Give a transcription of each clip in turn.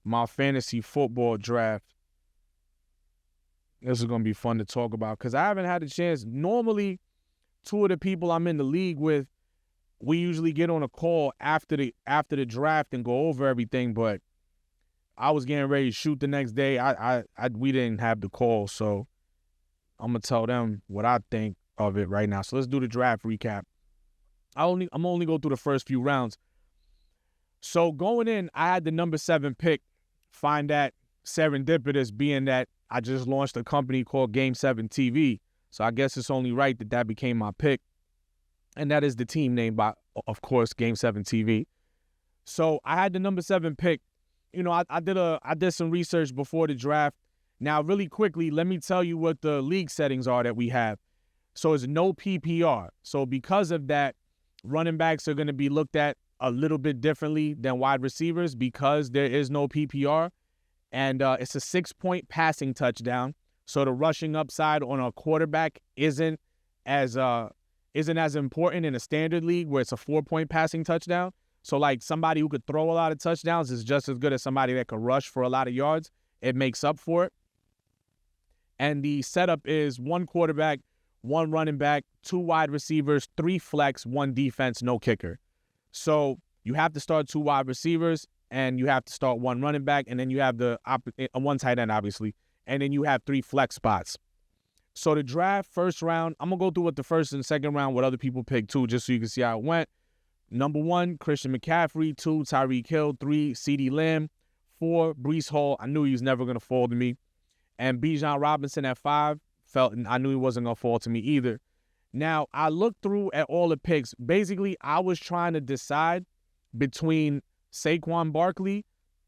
my fantasy football draft. This is going to be fun to talk about because I haven't had a chance. Normally, two of the people I'm in the league with, we usually get on a call after the draft and go over everything, but I was getting ready to shoot the next day. We didn't have the call, so I'm going to tell them what I think of it right now. So let's do the draft recap. I'm only go through the first few rounds. So going in, I had the number 7 pick. Find that serendipitous, being that I just launched a company called Game 7 TV. So I guess it's only right that became my pick. And that is the team name, by, of course, Game 7 TV. So I had the number 7 pick. You know, I did some research before the draft. Now, really quickly, let me tell you what the league settings are that we have. So it's no PPR. So because of that, running backs are going to be looked at a little bit differently than wide receivers because there is no PPR. And it's a 6-point passing touchdown. So the rushing upside on a quarterback isn't as important in a standard league where it's a 4-point passing touchdown. So like somebody who could throw a lot of touchdowns is just as good as somebody that could rush for a lot of yards. It makes up for it. And the setup is 1 quarterback, 1 running back, 2 wide receivers, 3 flex, 1 defense, no kicker. So you have to start 2 wide receivers and you have to start 1 running back, and then you have the 1 tight end, obviously, and then you have 3 flex spots. So the draft, first round, I'm going to go through what the first and second round, what other people picked too, just so you can see how it went. Number 1, Christian McCaffrey. 2, Tyreek Hill. 3, CeeDee Lamb. 4, Breece Hall. I knew he was never going to fall to me. And Bijan Robinson at 5. I knew he wasn't going to fall to me either. Now, I looked through at all the picks. Basically, I was trying to decide between Saquon Barkley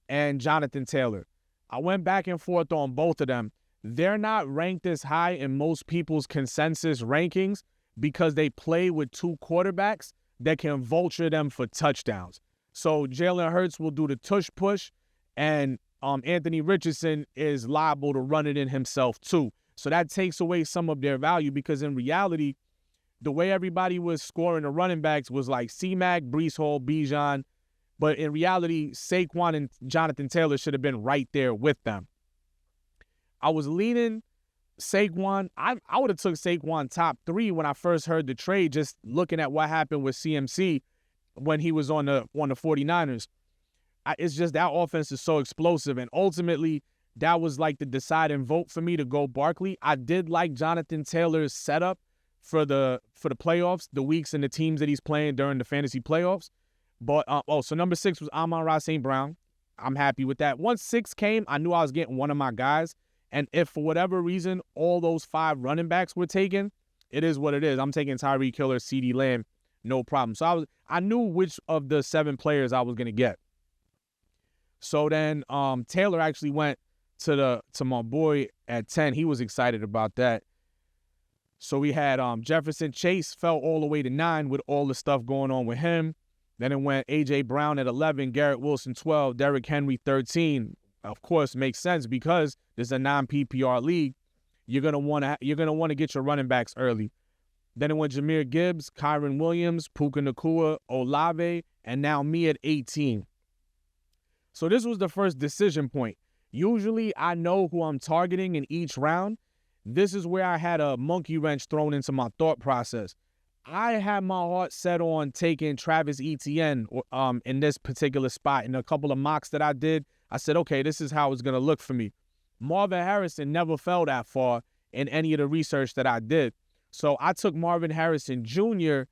and Jonathan Taylor. I went back and forth on both of them. They're not ranked as high in most people's consensus rankings because they play with 2 quarterbacks that can vulture them for touchdowns. So Jalen Hurts will do the tush push, and Anthony Richardson is liable to run it in himself too. So that takes away some of their value because in reality, the way everybody was scoring the running backs was like C-Mac, Breece Hall, Bijan. But in reality, Saquon and Jonathan Taylor should have been right there with them. I was leaning Saquon. I would have took Saquon top 3 when I first heard the trade, just looking at what happened with CMC when he was on the 49ers. It's just that offense is so explosive. And ultimately, that was like the deciding vote for me to go Barkley. I did like Jonathan Taylor's setup for the playoffs, the weeks and the teams that he's playing during the fantasy playoffs. But, so number 6 was Amon-Ra St. Brown. I'm happy with that. Once 6 came, I knew I was getting one of my guys. And if for whatever reason all those 5 running backs were taken, it is what it is. I'm taking Tyreek Hill, CeeDee Lamb, no problem. So I knew which of the 7 players I was going to get. So then Taylor actually went to my boy at 10. He was excited about that. So we had Jefferson. Chase fell all the way to 9 with all the stuff going on with him. Then it went A.J. Brown at 11, Garrett Wilson 12, Derrick Henry 13. Of course, makes sense because this is a non-PPR league. You're gonna want to get your running backs early. Then it went Jahmyr Gibbs, Kyren Williams, Puka Nacua, Olave, and now me at 18. So this was the first decision point. Usually I know who I'm targeting in each round. This is where I had a monkey wrench thrown into my thought process. I had my heart set on taking Travis Etienne in this particular spot. In a couple of mocks that I did, I said, okay, this is how it's going to look for me. Marvin Harrison never fell that far in any of the research that I did. So I took Marvin Harrison Jr.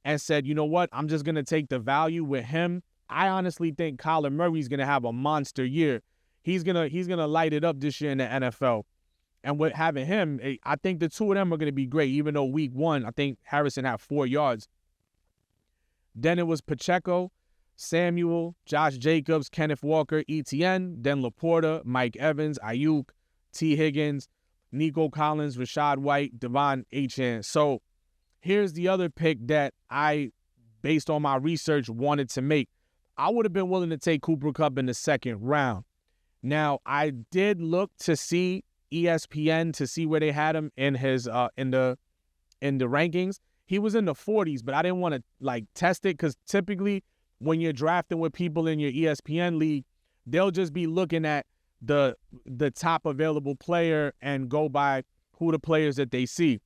and said, you know what? I'm just going to take the value with him. I honestly think Kyler Murray's going to have a monster year. He's going to light it up this year in the NFL. And with having him, I think the 2 of them are going to be great, even though week 1, I think Harrison had 4 yards. Then it was Pacheco, Samuel, Josh Jacobs, Kenneth Walker, Etienne, then Laporta, Mike Evans, Ayuk, T. Higgins, Nico Collins, Rachaad White, Devon Achane. So here's the other pick that I, based on my research, wanted to make. I would have been willing to take Cooper Kupp in the 2nd round. Now, I did look to see ESPN to see where they had him in his in the rankings. He was in the 40s, but I didn't want to test it because typically when you're drafting with people in your ESPN league, they'll just be looking at the top available player and go by who the players that they see.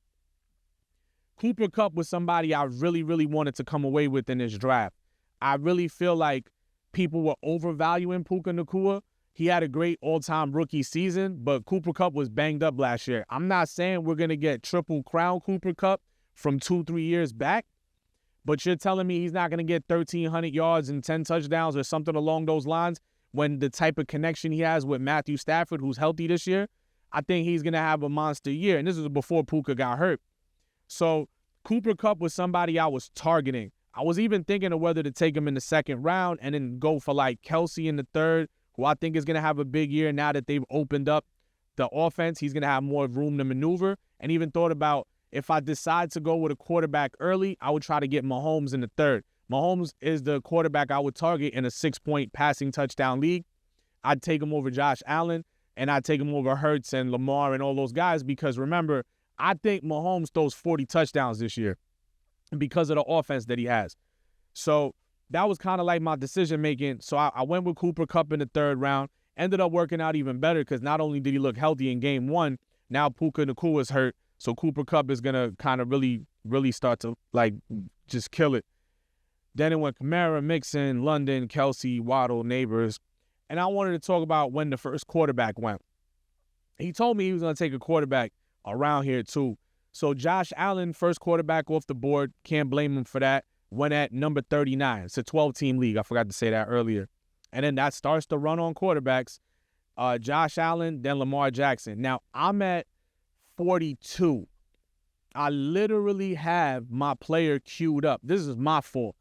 Cooper Kupp was somebody I really, really wanted to come away with in this draft. I really feel like people were overvaluing Puka Nacua. He had a great all-time rookie season, but Cooper Kupp was banged up last year. I'm not saying we're going to get triple crown Cooper Kupp from 2-3 years back, but you're telling me he's not going to get 1,300 yards and 10 touchdowns or something along those lines when the type of connection he has with Matthew Stafford, who's healthy this year? I think he's going to have a monster year, and this was before Puka got hurt. So Cooper Kupp was somebody I was targeting. I was even thinking of whether to take him in the second round and then go for like Kelsey in the third, who I think is going to have a big year now that they've opened up the offense. He's going to have more room to maneuver. And even thought about if I decide to go with a quarterback early, I would try to get Mahomes in the third. Mahomes is the quarterback I would target in a 6-point passing touchdown league. I'd take him over Josh Allen, and I'd take him over Hurts and Lamar and all those guys because, remember, I think Mahomes throws 40 touchdowns this year because of the offense that he has. So that was kind of like my decision-making. So I went with Cooper Kupp in the third round. Ended up working out even better because not only did he look healthy in game one, now Puka Nacua is hurt. So Cooper Kupp is going to kind of really, really start to, like, just kill it. Then it went Kamara, Mixon, London, Kelsey, Waddle, Neighbors. And I wanted to talk about when the first quarterback went. He told me he was going to take a quarterback around here too. So Josh Allen, first quarterback off the board, can't blame him for that, went at number 39. It's a 12-team league. I forgot to say that earlier. And then that starts to run on quarterbacks. Josh Allen, then Lamar Jackson. Now, I'm at 42. I literally have my player queued up. This is my fault.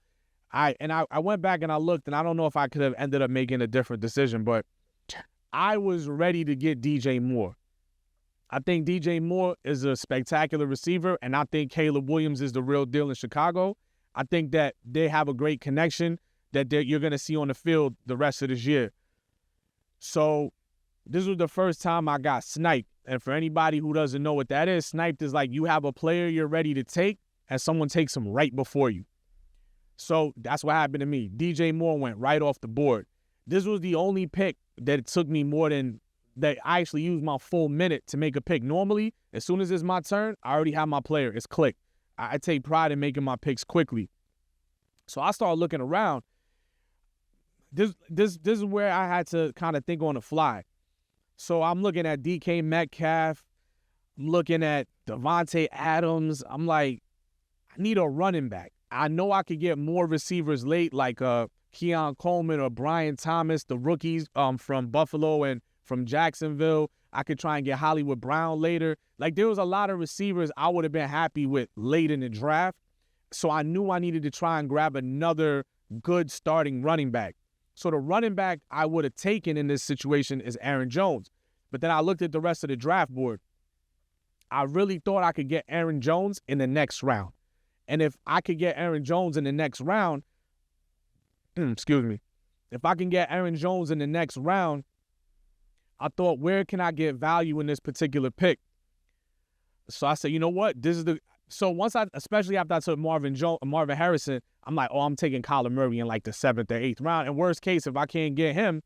I went back and I looked, and I don't know if I could have ended up making a different decision, but I was ready to get DJ Moore. I think DJ Moore is a spectacular receiver, and I think Caleb Williams is the real deal in Chicago. I think that they have a great connection that you're going to see on the field the rest of this year. So this was the first time I got sniped. And for anybody who doesn't know what that is, sniped is like you have a player you're ready to take, and someone takes him right before you. So that's what happened to me. DJ Moore went right off the board. This was the only pick that it took me more than that I actually used my full minute to make a pick. Normally, as soon as it's my turn, I already have my player. It's clicked. I take pride in making my picks quickly. So I started looking around. This is where I had to kind of think on the fly. So I'm looking at DK Metcalf. I'm looking at Devontae Adams. I'm like, I need a running back. I know I could get more receivers late, like Keon Coleman or Brian Thomas, the rookies from Buffalo and from Jacksonville. I could try and get Hollywood Brown later. Like, there was a lot of receivers I would have been happy with late in the draft. So I knew I needed to try and grab another good starting running back. So the running back I would have taken in this situation is Aaron Jones. But then I looked at the rest of the draft board. I really thought I could get Aaron Jones in the next round. And if I could get Aaron Jones in the next round, if I can get Aaron Jones in the next round, I thought, where can I get value in this particular pick? So I said, you know what? Especially after I took Marvin Harrison, I'm like, I'm taking Kyler Murray in like the 7th or 8th round. And worst case, if I can't get him,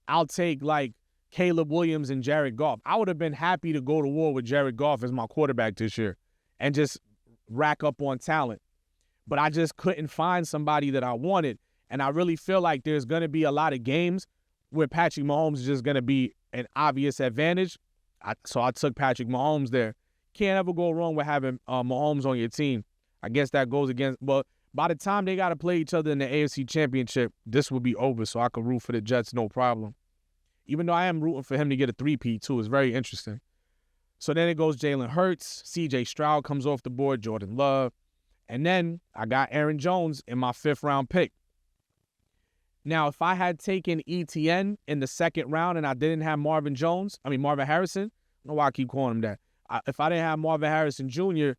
I'll take like Caleb Williams and Jared Goff. I would have been happy to go to war with Jared Goff as my quarterback this year and just rack up on talent. But I just couldn't find somebody that I wanted. And I really feel like there's going to be a lot of games where Patrick Mahomes is just going to be an obvious advantage. So I took Patrick Mahomes there. Can't ever go wrong with having Mahomes on your team. I guess that goes against, but by the time they got to play each other in the AFC Championship, this will be over, so I could root for the Jets, no problem. Even though I am rooting for him to get a 3-peat too. It's very interesting. So then it goes Jalen Hurts, C.J. Stroud comes off the board, Jordan Love. And then I got Aaron Jones in my 5th round pick. Now, if I had taken ETN in the 2nd round and I didn't have Marvin Harrison, I don't know why I keep calling him that. If I didn't have Marvin Harrison Jr.,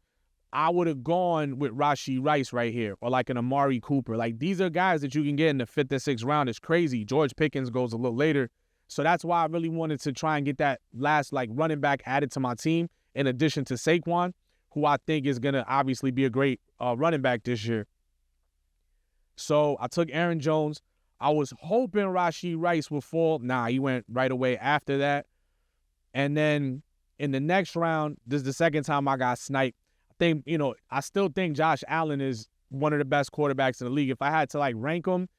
I would have gone with Rashee Rice right here or like an Amari Cooper. Like, these are guys that you can get in the 5th or 6th round. It's crazy. George Pickens goes a little later. So that's why I really wanted to try and get that last like running back added to my team in addition to Saquon, who I think is going to obviously be a great running back this year. So I took Aaron Jones. I was hoping Rashee Rice would fall. Nah, he went right away after that. And then in the next round, this is the second time I got sniped. I still think Josh Allen is one of the best quarterbacks in the league. If I had to rank them,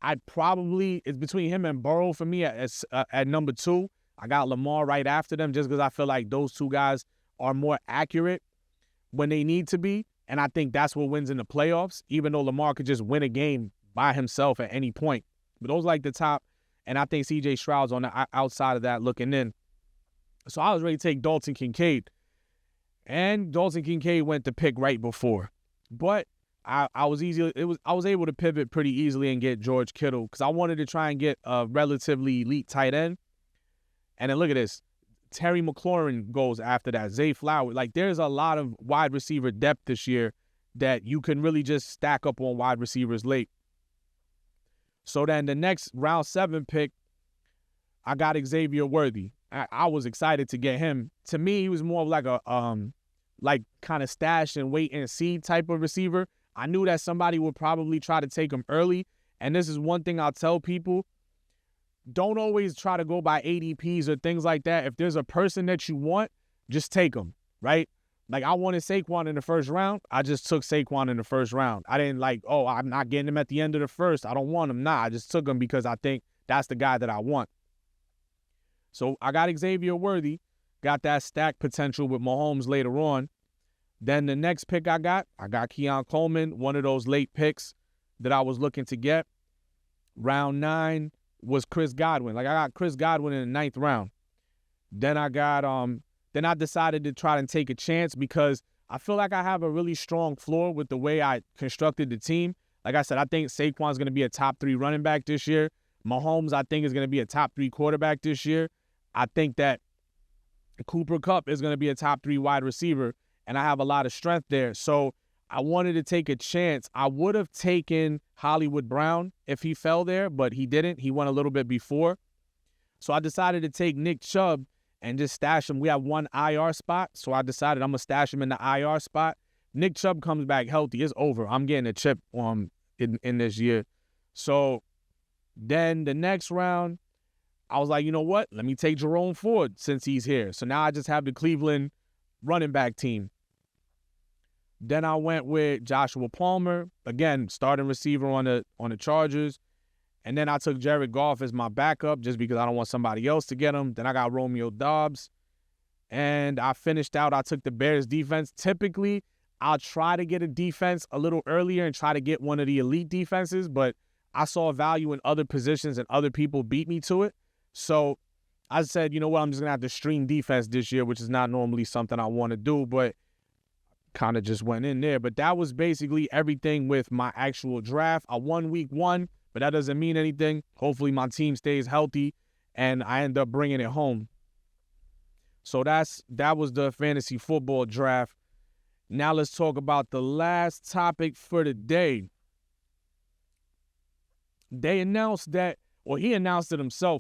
it's between him and Burrow for me at number 2. I got Lamar right after them just because I feel like those two guys are more accurate when they need to be. And I think that's what wins in the playoffs, even though Lamar could just win a game by himself at any point. But those the top, and I think C.J. Stroud's on the outside of that looking in. So I was ready to take Dalton Kincaid. And Dalton Kincaid went to pick right before. But I was able to pivot pretty easily and get George Kittle because I wanted to try and get a relatively elite tight end. And then look at this. Terry McLaurin goes after that. Zay Flowers. There's a lot of wide receiver depth this year that you can really just stack up on wide receivers late. So then the next round 7 pick, I got Xavier Worthy. I was excited to get him. To me, he was more of a kind of stash and wait and see type of receiver. I knew that somebody would probably try to take him early. And this is one thing I'll tell people. Don't always try to go by ADPs or things like that. If there's a person that you want, just take them, right? I wanted Saquon in the first round. I just took Saquon in the first round. I didn't I'm not getting him at the end of the first. I don't want him. Nah, I just took him because I think that's the guy that I want. So I got Xavier Worthy, got that stack potential with Mahomes later on. Then the next pick I got Keon Coleman, one of those late picks that I was looking to get. Round 9 was Chris Godwin. I got Chris Godwin in the 9th round. Then I decided to try and take a chance because I feel like I have a really strong floor with the way I constructed the team. Like I said, I think Saquon's going to be a top 3 running back this year. Mahomes, I think, is going to be a top 3 quarterback this year. I think that Cooper Kupp is going to be a top 3 wide receiver, and I have a lot of strength there. So I wanted to take a chance. I would have taken Hollywood Brown if he fell there, but he didn't. He went a little bit before. So I decided to take Nick Chubb and just stash him. We have one IR spot, so I decided I'm going to stash him in the IR spot. Nick Chubb comes back healthy. It's over. I'm getting a chip in this year. So then the next round, I was like, you know what? Let me take Jerome Ford since he's here. So now I just have the Cleveland running back team. Then I went with Joshua Palmer, again, starting receiver on the Chargers. And then I took Jared Goff as my backup just because I don't want somebody else to get him. Then I got Romeo Doubs. And I took the Bears defense. Typically, I'll try to get a defense a little earlier and try to get one of the elite defenses, but I saw value in other positions and other people beat me to it. So I said, you know what, I'm just going to have to stream defense this year, which is not normally something I want to do, but kind of just went in there. But that was basically everything with my actual draft. I won week 1, but that doesn't mean anything. Hopefully my team stays healthy and I end up bringing it home. So that was the fantasy football draft. Now let's talk about the last topic for the day. They announced that, or he announced it himself,